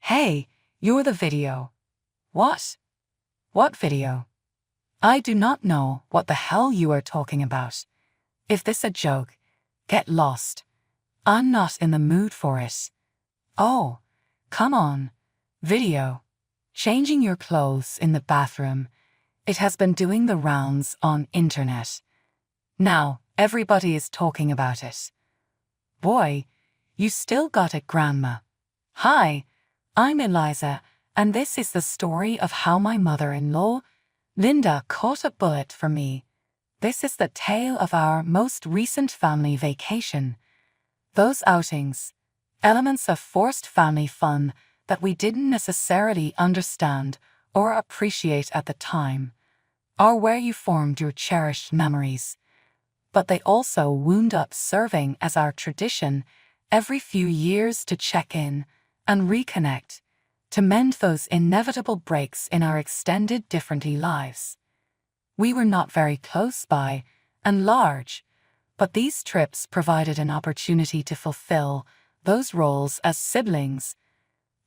Hey, you're the video. What? What video? I do not know what the hell you are talking about. If this a joke, get lost. I'm not in the mood for it. Oh, come on. Video. Changing your clothes in the bathroom. It has been doing the rounds on internet. Now, everybody is talking about it. Boy, you still got it, Grandma. Hi, I'm Eliza, and this is the story of how my mother-in-law, Linda, caught a bullet for me. This is the tale of our most recent family vacation. Those outings, elements of forced family fun that we didn't necessarily understand or appreciate at the time, are where you formed your cherished memories. But they also wound up serving as our tradition every few years to check in and reconnect, to mend those inevitable breaks in our extended differently lives. We were not very close by and large, but these trips provided an opportunity to fulfill those roles as siblings,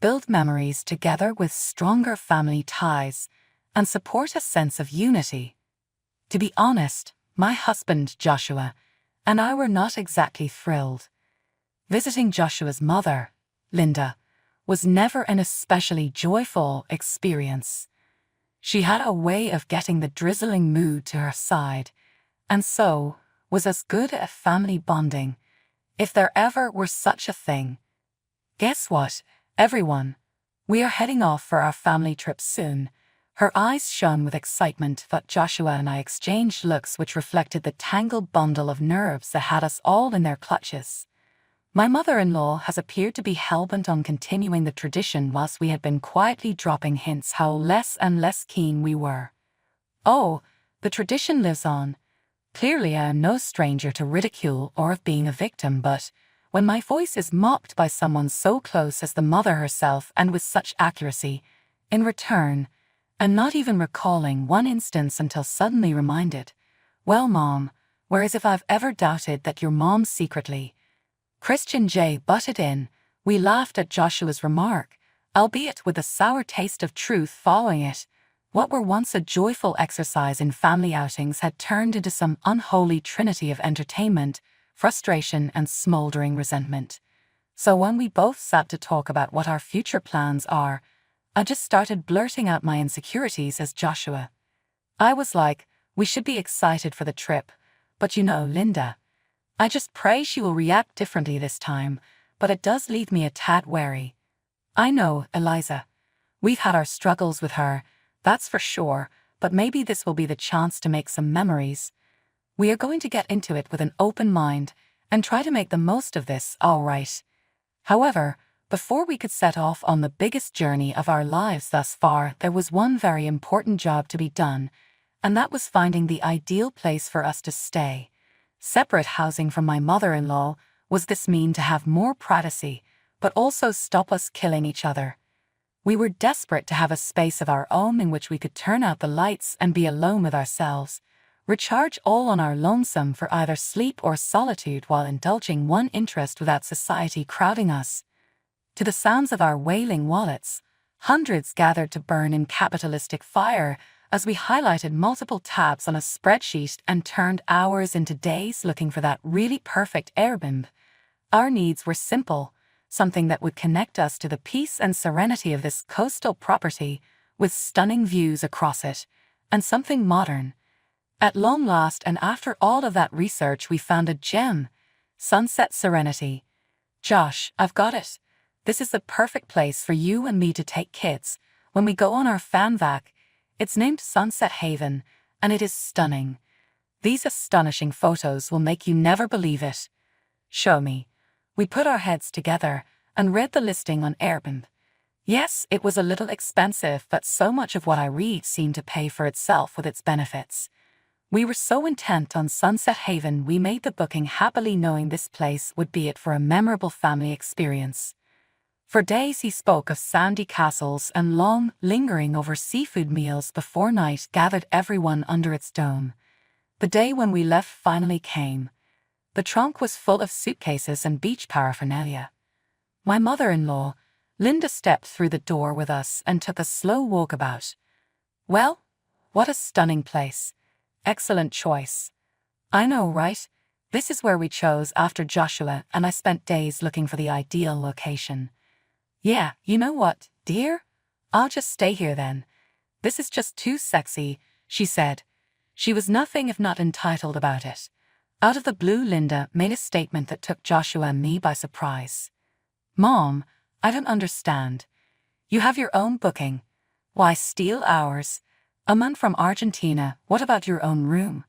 build memories together with stronger family ties, and support a sense of unity. To be honest, my husband Joshua and I were not exactly thrilled. Visiting Joshua's mother, Linda, was never an especially joyful experience. She had a way of getting the drizzling mood to her side, and so was as good at family bonding, if there ever were such a thing. Guess what, everyone? We are heading off for our family trip soon. Her eyes shone with excitement, but Joshua and I exchanged looks which reflected the tangled bundle of nerves that had us all in their clutches. My mother-in-law has appeared to be hell-bent on continuing the tradition, whilst we had been quietly dropping hints how less and less keen we were. Oh, the tradition lives on. Clearly I am no stranger to ridicule or of being a victim, but when my voice is mocked by someone so close as the mother herself and with such accuracy, in return, and not even recalling one instance until suddenly reminded, well, Mom, whereas if I've ever doubted that your mom secretly. Christian J. butted in. We laughed at Joshua's remark, albeit with a sour taste of truth following it. What were once a joyful exercise in family outings had turned into some unholy trinity of entertainment, frustration, and smoldering resentment. So when we both sat to talk about what our future plans are, I just started blurting out my insecurities as Joshua. I was like, we should be excited for the trip, but you know, Linda, I just pray she will react differently this time, but it does leave me a tad wary. I know, Eliza. We've had our struggles with her, that's for sure, but maybe this will be the chance to make some memories. We are going to get into it with an open mind and try to make the most of this, all right. However, before we could set off on the biggest journey of our lives thus far, there was one very important job to be done, and that was finding the ideal place for us to stay. Separate housing from my mother-in-law was this mean to have more privacy, but also stop us killing each other. We were desperate to have a space of our own in which we could turn out the lights and be alone with ourselves, recharge all on our lonesome for either sleep or solitude while indulging one interest without society crowding us. To the sounds of our wailing wallets, hundreds gathered to burn in capitalistic fire as we highlighted multiple tabs on a spreadsheet and turned hours into days looking for that really perfect Airbnb. Our needs were simple, something that would connect us to the peace and serenity of this coastal property with stunning views across it, and something modern. At long last, and after all of that research, we found a gem: Sunset Serenity. Josh, I've got it. This is the perfect place for you and me to take kids when we go on our fanvac. It's named Sunset Haven, and it is stunning. These astonishing photos will make you never believe it. Show me. We put our heads together and read the listing on Airbnb. Yes, it was a little expensive, but so much of what I read seemed to pay for itself with its benefits. We were so intent on Sunset Haven, we made the booking happily, knowing this place would be it for a memorable family experience. For days he spoke of sandy castles and long, lingering over seafood meals before night gathered everyone under its dome. The day when we left finally came. The trunk was full of suitcases and beach paraphernalia. My mother-in-law, Linda stepped through the door with us and took a slow walk about. Well, what a stunning place. Excellent choice. I know, right? This is where we chose after Joshua and I spent days looking for the ideal location. Yeah, you know what, dear? I'll just stay here then. This is just too sexy, she said. She was nothing if not entitled about it. Out of the blue, Linda made a statement that took Joshua and me by surprise. Mom, I don't understand. You have your own booking. Why steal ours? A man from Argentina, what about your own room?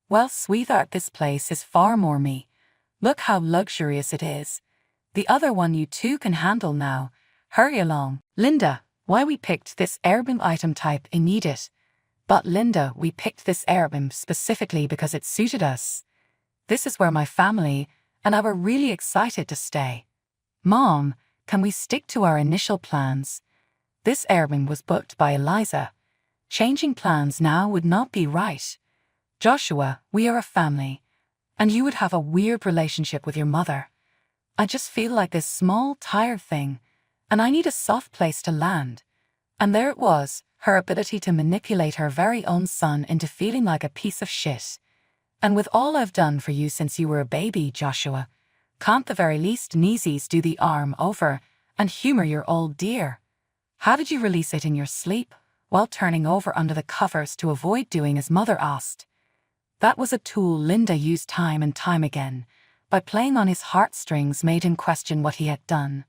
Well, sweetheart, this place is far more me. Look how luxurious it is. The other one you two can handle now. Hurry along. Linda, why we picked this Airbnb item type in need it. But Linda, we picked this Airbnb specifically because it suited us. This is where my family and I were really excited to stay. Mom, can we stick to our initial plans? This Airbnb was booked by Eliza. Changing plans now would not be right. Joshua, we are a family, and you would have a weird relationship with your mother. I just feel like this small, tired thing, and I need a soft place to land. And there it was, her ability to manipulate her very own son into feeling like a piece of shit. And with all I've done for you since you were a baby, Joshua, can't the very least kneesies do the arm over and humor your old dear? How did you release it in your sleep, while turning over under the covers to avoid doing as mother asked? That was a tool Linda used time and time again. By playing on his heartstrings made him question what he had done.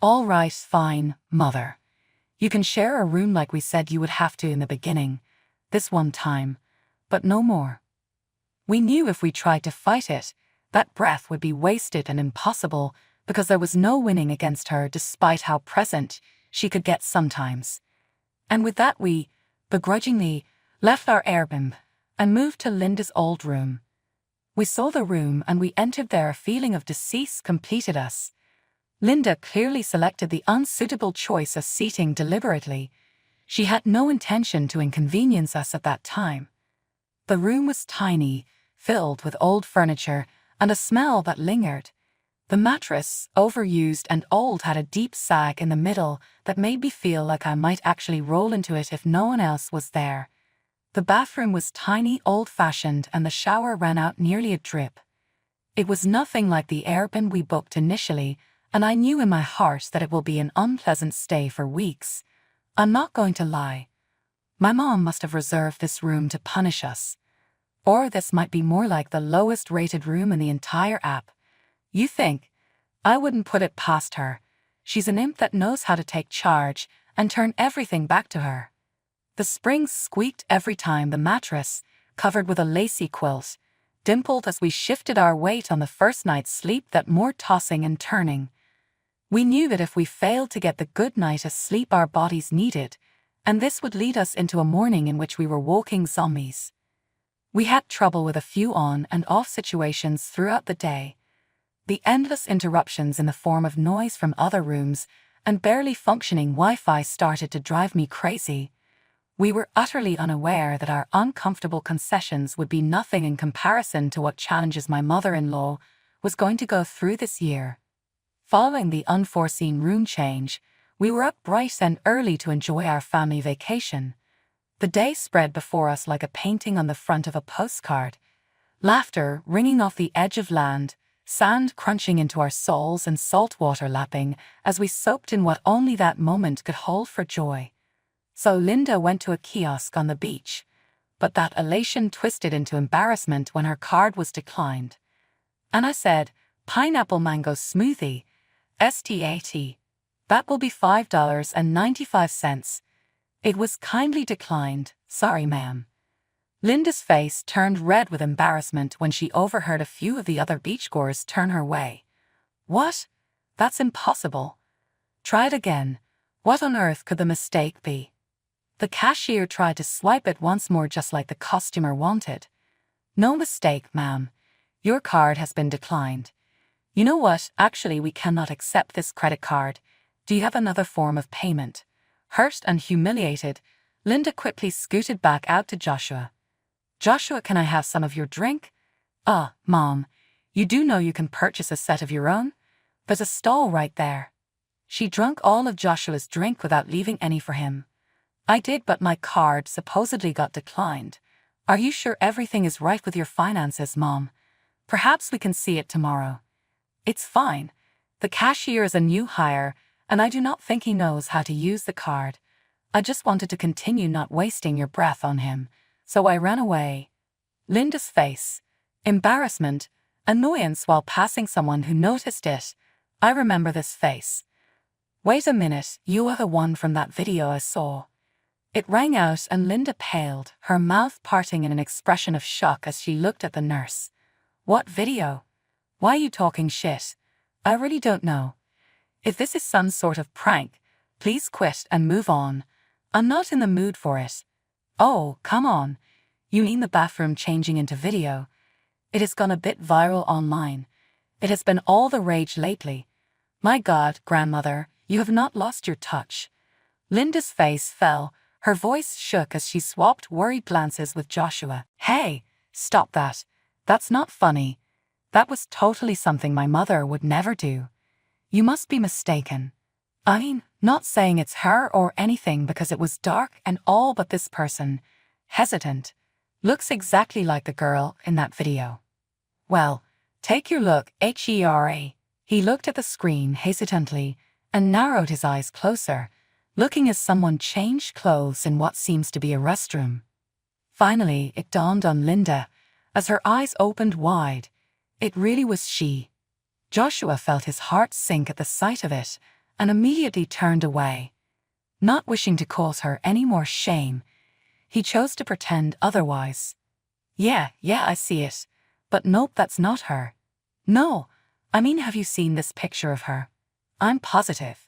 All right, fine, mother. You can share a room like we said you would have to in the beginning, this one time, but no more. We knew if we tried to fight it, that breath would be wasted and impossible because there was no winning against her despite how present she could get sometimes. And with that we, begrudgingly, left our Airbnb and moved to Linda's old room. We saw the room and we entered there. A feeling of decease completed us. Linda clearly selected the unsuitable choice of seating deliberately. She had no intention to inconvenience us at that time. The room was tiny, filled with old furniture and a smell that lingered. The mattress, overused and old, had a deep sag in the middle that made me feel like I might actually roll into it if no one else was there. The bathroom was tiny, old-fashioned, and the shower ran out nearly a drip. It was nothing like the Airbnb we booked initially, and I knew in my heart that it will be an unpleasant stay for weeks. I'm not going to lie. My mom must have reserved this room to punish us. Or this might be more like the lowest-rated room in the entire app. You think? I wouldn't put it past her. She's an imp that knows how to take charge and turn everything back to her. The springs squeaked every time the mattress, covered with a lacy quilt, dimpled as we shifted our weight on the first night's sleep, that more tossing and turning. We knew that if we failed to get the good night of sleep our bodies needed, and this would lead us into a morning in which we were walking zombies. We had trouble with a few on and off situations throughout the day. The endless interruptions in the form of noise from other rooms and barely functioning Wi-Fi started to drive me crazy. We were utterly unaware that our uncomfortable concessions would be nothing in comparison to what challenges my mother-in-law was going to go through this year. Following the unforeseen room change, we were up bright and early to enjoy our family vacation. The day spread before us like a painting on the front of a postcard. Laughter ringing off the edge of land, sand crunching into our souls and salt water lapping as we soaked in what only that moment could hold for joy. So Linda went to a kiosk on the beach, but that elation twisted into embarrassment when her card was declined. And I said, "Pineapple mango smoothie, STAT. That will be $5.95. It was kindly declined. Sorry, ma'am." Linda's face turned red with embarrassment when she overheard a few of the other beachgoers turn her way. "What? That's impossible. Try it again. What on earth could the mistake be?" The cashier tried to swipe it once more just like the customer wanted. "No mistake, ma'am. Your card has been declined. You know what, actually we cannot accept this credit card. Do you have another form of payment?" Hurt and humiliated, Linda quickly scooted back out to Joshua. "Joshua, can I have some of your drink?" Mom, you do know you can purchase a set of your own? There's a stall right there." She drank all of Joshua's drink without leaving any for him. I did, but my card supposedly got declined. Are you sure everything is right with your finances, Mom? Perhaps we can see it tomorrow. It's fine. The cashier is a new hire, and I do not think he knows how to use the card. I just wanted to continue not wasting your breath on him, so I ran away. Linda's face. Embarrassment, annoyance while passing someone who noticed it. I remember this face. Wait a minute, you are the one from that video I saw. It rang out and Linda paled, her mouth parting in an expression of shock as she looked at the nurse. What video? Why are you talking shit? I really don't know. If this is some sort of prank, please quit and move on. I'm not in the mood for it. Oh, come on. You mean the bathroom changing into video? It has gone a bit viral online. It has been all the rage lately. My God, grandmother, you have not lost your touch. Linda's face fell, her voice shook as she swapped worried glances with Joshua. Hey, stop that. That's not funny. That was totally something my mother would never do. You must be mistaken. I mean, not saying it's her or anything because it was dark and all but this person, hesitant, looks exactly like the girl in that video. Well, take your look, Hera. He looked at the screen hesitantly and narrowed his eyes closer, looking as someone changed clothes in what seems to be a restroom. Finally, it dawned on Linda, as her eyes opened wide. It really was she. Joshua felt his heart sink at the sight of it and immediately turned away. Not wishing to cause her any more shame, he chose to pretend otherwise. Yeah, I see it. But nope, that's not her. No, I mean, have you seen this picture of her? I'm positive.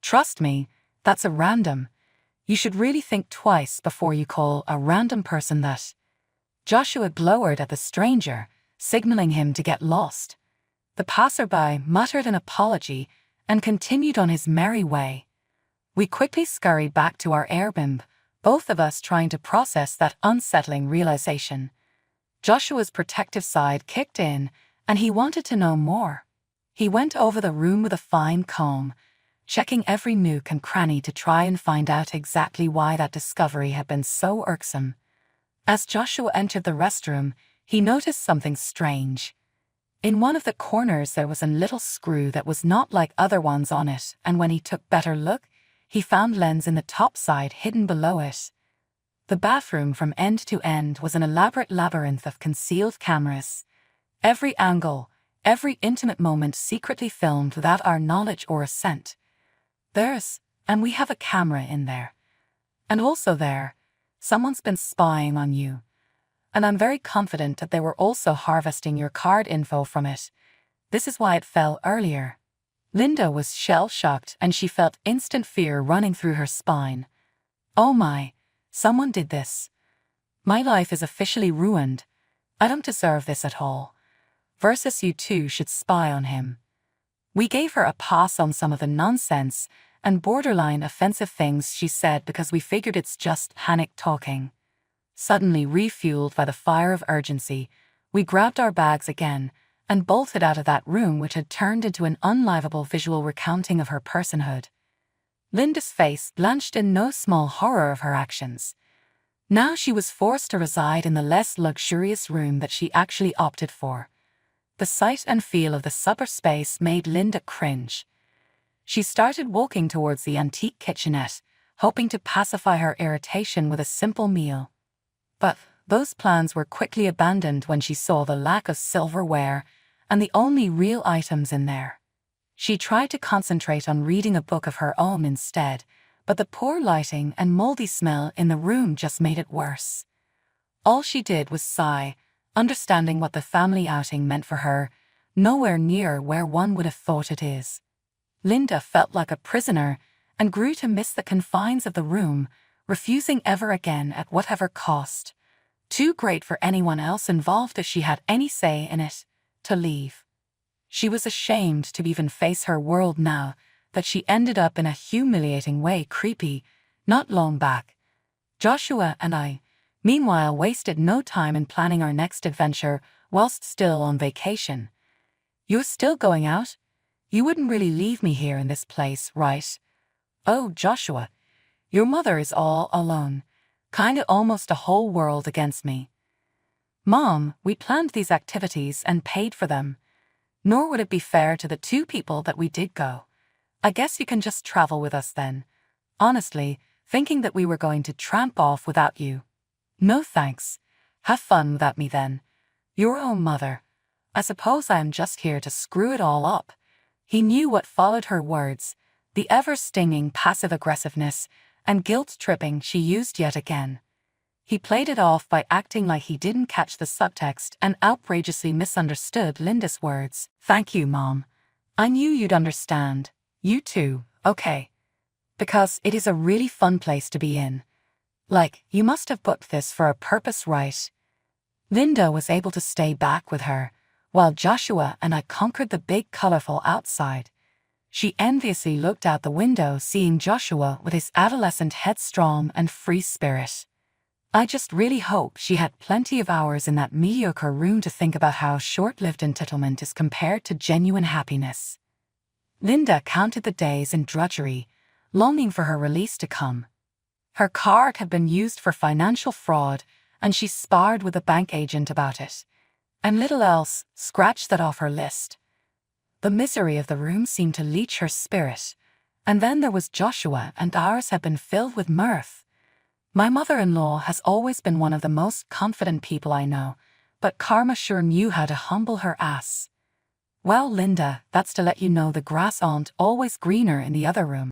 Trust me, that's a random. You should really think twice before you call a random person that. Joshua glowered at the stranger, signaling him to get lost. The passerby muttered an apology and continued on his merry way. We quickly scurried back to our Airbnb, both of us trying to process that unsettling realization. Joshua's protective side kicked in, and he wanted to know more. He went over the room with a fine comb, checking every nook and cranny to try and find out exactly why that discovery had been so irksome. As Joshua entered the restroom, he noticed something strange. In one of the corners there was a little screw that was not like other ones on it, and when he took better look, he found lens in the top side hidden below it. The bathroom from end to end was an elaborate labyrinth of concealed cameras. Every angle, every intimate moment secretly filmed without our knowledge or assent. And we have a camera in there. And also there, someone's been spying on you. And I'm very confident that they were also harvesting your card info from it. This is why it fell earlier. Linda was shell-shocked and she felt instant fear running through her spine. Oh my, someone did this. My life is officially ruined. I don't deserve this at all. Versus you two should spy on him. We gave her a pass on some of the nonsense and borderline offensive things she said because we figured it's just panic talking. Suddenly refueled by the fire of urgency, we grabbed our bags again and bolted out of that room, which had turned into an unlivable visual recounting of her personhood. Linda's face blanched in no small horror of her actions. Now she was forced to reside in the less luxurious room that she actually opted for. The sight and feel of the supper space made Linda cringe. She started walking towards the antique kitchenette, hoping to pacify her irritation with a simple meal. But those plans were quickly abandoned when she saw the lack of silverware and the only real items in there. She tried to concentrate on reading a book of her own instead, but the poor lighting and moldy smell in the room just made it worse. All she did was sigh, understanding what the family outing meant for her, nowhere near where one would have thought it is. Linda felt like a prisoner and grew to miss the confines of the room, refusing ever again at whatever cost. Too great for anyone else involved if she had any say in it, to leave. She was ashamed to even face her world now that she ended up in a humiliating way creepy, not long back. Joshua and I, meanwhile, wasted no time in planning our next adventure whilst still on vacation. You're still going out? You wouldn't really leave me here in this place, right? Oh, Joshua, your mother is all alone. Kinda almost a whole world against me. Mom, we planned these activities and paid for them. Nor would it be fair to the two people that we did go. I guess you can just travel with us then. Honestly, thinking that we were going to tramp off without you. No thanks. Have fun without me then. Your own mother. I suppose I am just here to screw it all up. He knew what followed her words, the ever-stinging passive-aggressiveness and guilt-tripping she used yet again. He played it off by acting like he didn't catch the subtext and outrageously misunderstood Linda's words. Thank you, Mom. I knew you'd understand. You too, okay? Because it is a really fun place to be in. Like, you must have booked this for a purpose, right? Linda was able to stay back with her, while Joshua and I conquered the big colorful outside. She enviously looked out the window, seeing Joshua with his adolescent headstrong and free spirit. I just really hope she had plenty of hours in that mediocre room to think about how short-lived entitlement is compared to genuine happiness. Linda counted the days in drudgery, longing for her release to come. Her card had been used for financial fraud, and she sparred with a bank agent about it. And little else, scratch that off her list. The misery of the room seemed to leech her spirit, and then there was Joshua, and ours had been filled with mirth. My mother-in-law has always been one of the most confident people I know, but Karma sure knew how to humble her ass. Well, Linda, that's to let you know the grass aren't always greener in the other room.